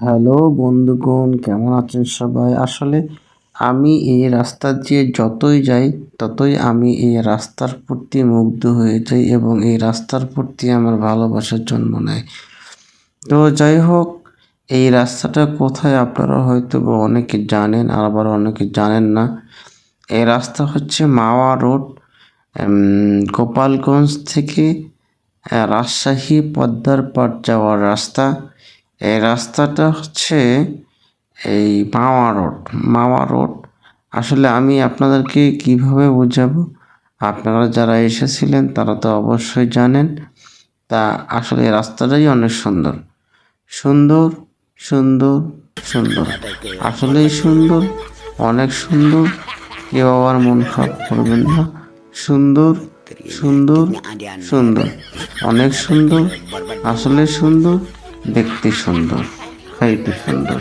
Hello বন্ধুগণ, কেমন আছেন সবাই? আসলে আমি এই রাস্তা দিয়ে যতই যাই ততই আমি এই রাস্তার প্রতি মুগ্ধ হয়ে যাই এবং এই রাস্তার প্রতি আমার ভালোবাসার জন্ম নেয়। তো যাই হোক, এই রাস্তাটা কোথায় আপনারা হয়তো বা অনেকে জানেন, আবার অনেকে জানেন না। এই রাস্তা হচ্ছে মাওয়া রোড, গোপালগঞ্জ থেকে রাজশাহী পদ্মার পাড় যাওয়ার রাস্তা। এই রাস্তাটা হচ্ছে এই মাওয়া রোড। আসলে আমি আপনাদেরকে কিভাবে বোঝাবো? আপনারা যারা এসেছিলেন তারা তো অবশ্যই জানেন। তা আসলে এই রাস্তাটাই অনেক সুন্দর, সুন্দর, সুন্দর, সুন্দর, আসলেই সুন্দর, অনেক সুন্দর। কেউ আবার মন খারাপ করবেন না। সুন্দর, সুন্দর, সুন্দর, অনেক সুন্দর, আসলে সুন্দর, দেখতে সুন্দর, খাইতে সুন্দর।